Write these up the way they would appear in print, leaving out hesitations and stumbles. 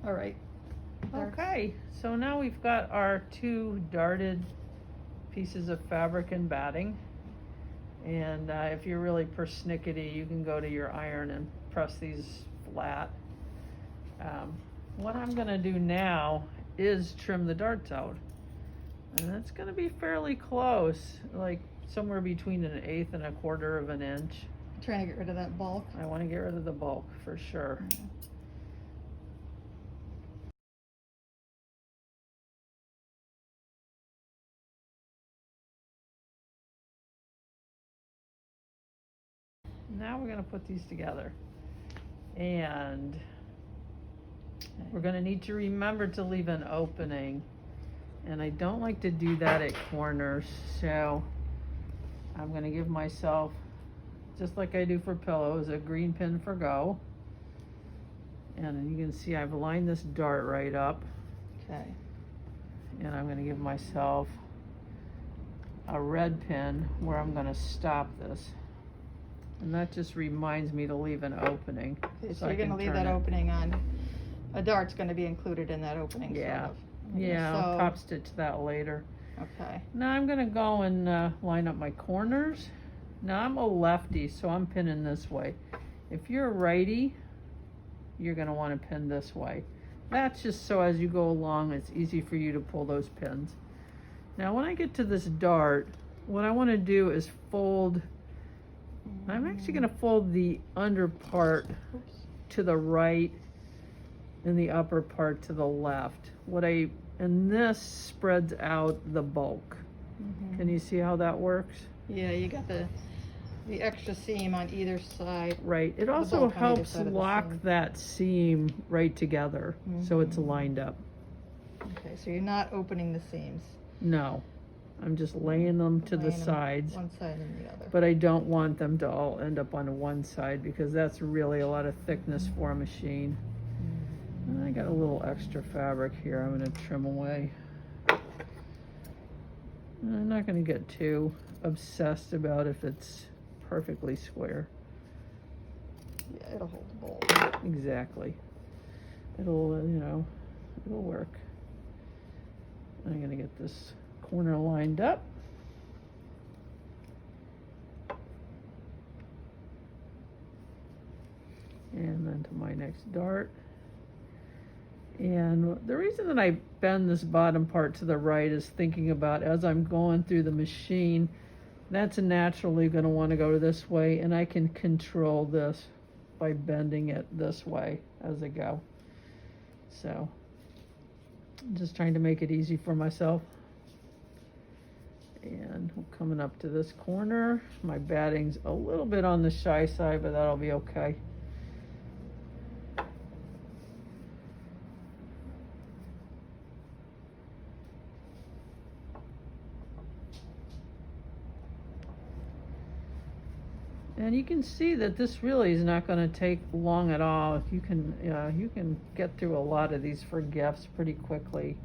All right. Okay, so now we've got our 2 darted pieces of fabric and batting. And if you're really persnickety, you can go to your iron and press these flat. What I'm gonna do now is trim the darts out. And that's gonna be fairly close, like somewhere between 1/8 and 1/4 of an inch. Trying to get rid of that bulk. I wanna get rid of the bulk for sure. Now we're gonna put these together. And we're gonna need to remember to leave an opening. And I don't like to do that at corners, so I'm gonna give myself, just like I do for pillows, a green pin for go. And you can see I've lined this dart right up. Okay. And I'm gonna give myself a red pin where I'm gonna stop this. And that just reminds me to leave an opening. Okay, so you're gonna leave that opening on. A dart's gonna be included in that opening, Yeah. sort of. Yeah, I'll top stitch that later. Okay. Now I'm gonna go and line up my corners. Now I'm a lefty, so I'm pinning this way. If you're a righty, you're gonna wanna pin this way. That's just so as you go along, it's easy for you to pull those pins. Now when I get to this dart, what I wanna do is fold, I'm actually gonna fold the under part to the right and the upper part to the left. And this spreads out the bulk. Mm-hmm. Can you see how that works? Yeah, you got the extra seam on either side. Right. It also helps lock that seam right together, so it's lined up. Okay, so you're not opening the seams. No, I'm just laying them to the sides. One side and the other. But I don't want them to all end up on one side because that's really a lot of thickness for a machine. And I got a little extra fabric here I'm going to trim away. I'm not going to get too obsessed about if it's perfectly square. Yeah, it'll hold the bowl. Exactly. It'll, it'll work. I'm going to get this corner lined up. And then to my next dart. And the reason that I bend this bottom part to the right is thinking about as I'm going through the machine, that's naturally going to want to go this way, and I can control this by bending it this way as I go. So I'm just trying to make it easy for myself. And coming up to this corner, my batting's a little bit on the shy side, but that'll be okay. And you can see that this really is not going to take long at all. You can get through a lot of these for gifts pretty quickly,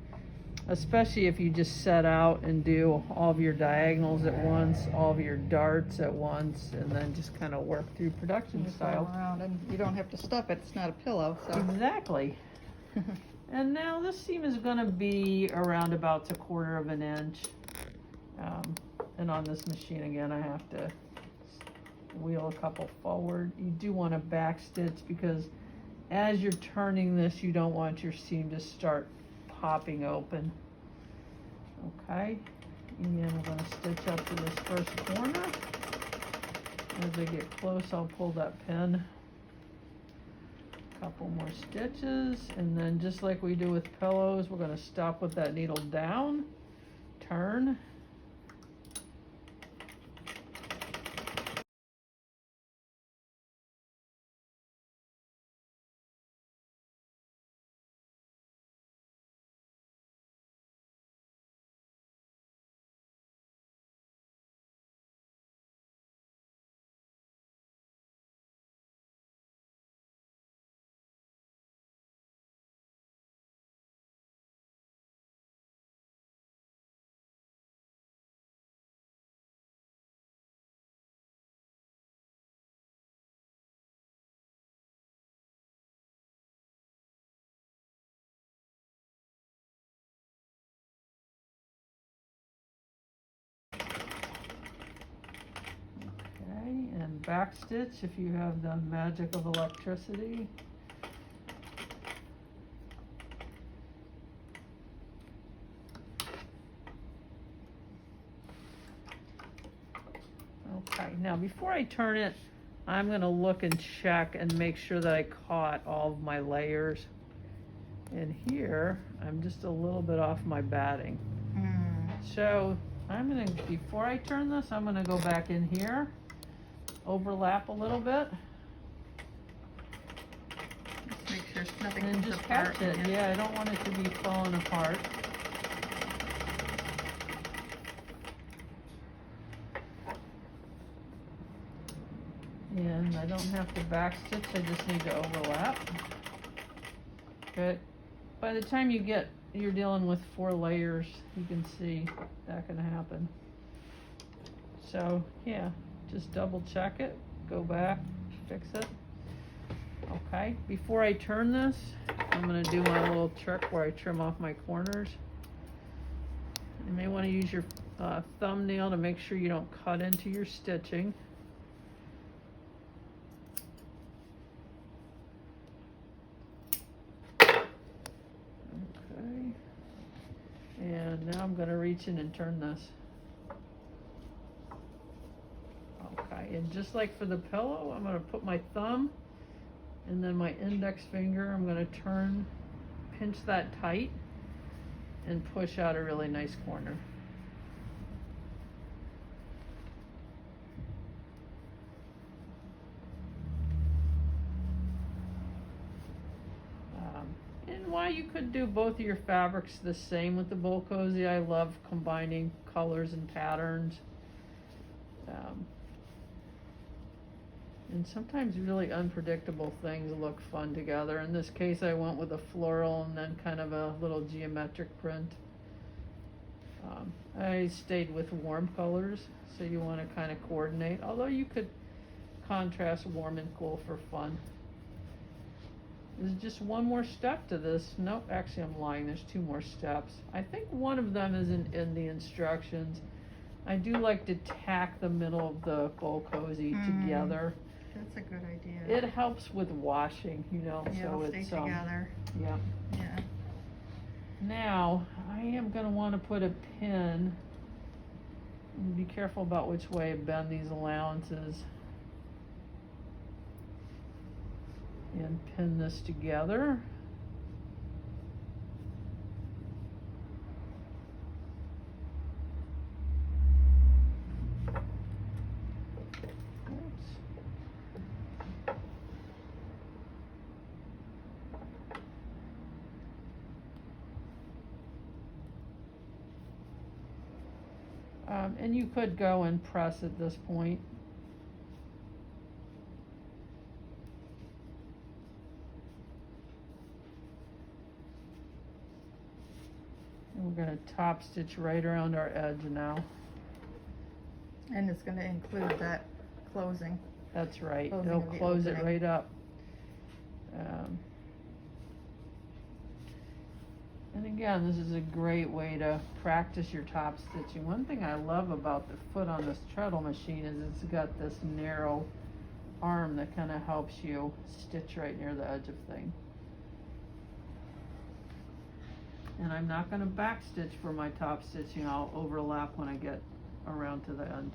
especially if you just set out and do all of your diagonals at once, all of your darts at once, and then just kind of work through production style. Around, and you don't have to stuff it. It's not a pillow, so. Exactly. And now this seam is going to be around about 1/4 of an inch. And on this machine again, I have to wheel a couple forward. You do want to back stitch because as you're turning this, you don't want your seam to start popping open. Okay, and we're going to stitch up to this first corner. As I get close, I'll pull that pin. Couple more stitches, and then just like we do with pillows, we're going to stop with that needle down, turn, back stitch if you have the magic of electricity. Okay, now before I turn it, I'm going to look and check and make sure that I caught all of my layers. And here, I'm just a little bit off my batting. So I'm going to, before I turn this, I'm going to go back in here, overlap a little bit, Just make sure nothing and comes just apart. catch it. Yeah, I don't want it to be falling apart. And I don't have to back stitch, I just need to overlap. But by the time you're dealing with 4 layers, you can see that can happen. So yeah, just double check it, go back, fix it. Okay, before I turn this, I'm gonna do my little trick where I trim off my corners. You may wanna use your thumbnail to make sure you don't cut into your stitching. And now I'm going to reach in and turn this. Okay, and just like for the pillow, I'm going to put my thumb and then my index finger, I'm going to pinch that tight and push out a really nice corner. And why you could do both of your fabrics the same with the Bowl Cozy. I love combining colors and patterns. And sometimes really unpredictable things look fun together. In this case, I went with a floral and then kind of a little geometric print. I stayed with warm colors, so you want to kind of coordinate, although you could contrast warm and cool for fun. There's just one more step to this. Nope, actually I'm lying, there's 2 more steps. I think one of them is in the instructions. I do like to tack the middle of the Bowl Cozy together. That's a good idea. It helps with washing, you know, Yeah, so it'll it's stay together. yeah. Yeah. Now, I am going to want to put a pin, and be careful about which way I bend these allowances, and pin this together. And you could go and press at this point. And we're going to top stitch right around our edge now. And it's going to include that closing. That's right. Closing It'll of the close it opening. right up. And again, this is a great way to practice your top stitching. One thing I love about the foot on this treadle machine is it's got this narrow arm that kind of helps you stitch right near the edge of thing. And I'm not going to back stitch for my top stitching. I'll overlap when I get around to the end.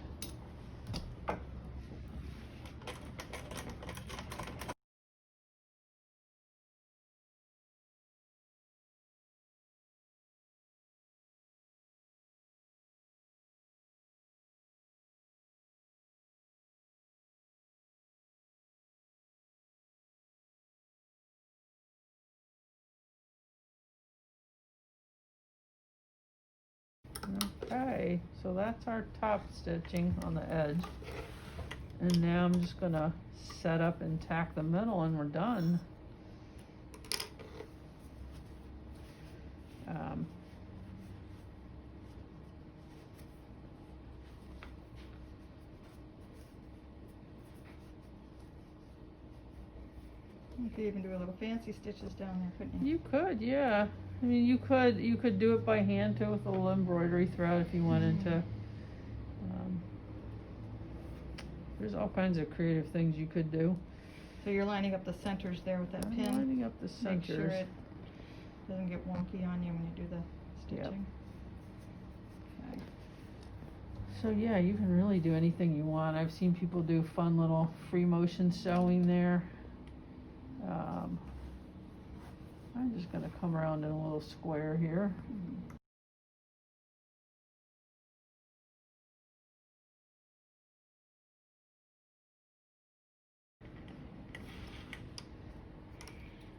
Okay, so that's our top stitching on the edge. And now I'm just gonna set up and tack the middle and we're done. You could even do a little fancy stitches down there, couldn't you? You could, yeah. I mean, you could do it by hand too with a little embroidery thread if you wanted to. There's all kinds of creative things you could do. So you're lining up the centers there with that I'm pin. lining up the Make sure centers. it doesn't get wonky on you when you do the Yep. stitching. Okay. So yeah, you can really do anything you want. I've seen people do fun little free motion sewing there. I'm just gonna come around in a little square here.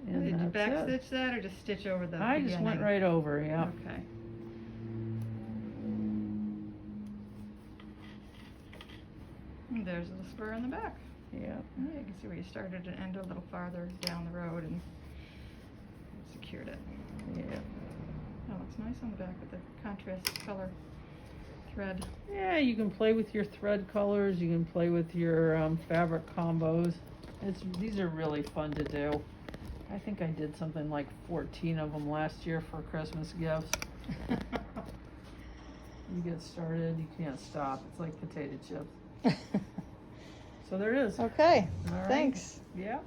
And Did you that's back it. stitch that or just stitch over the I just went beginning? right over, yeah. Okay. And there's a little square in the back. Yeah. Yeah, you can see where you started and ended a little farther down the road and secured it. Yeah. That looks nice on the back with the contrast color thread. Yeah, you can play with your thread colors. You can play with your fabric combos. These are really fun to do. I think I did something like 14 of them last year for Christmas gifts. You get started, you can't stop. It's like potato chips. So there it is. Okay, All right. thanks. Yeah.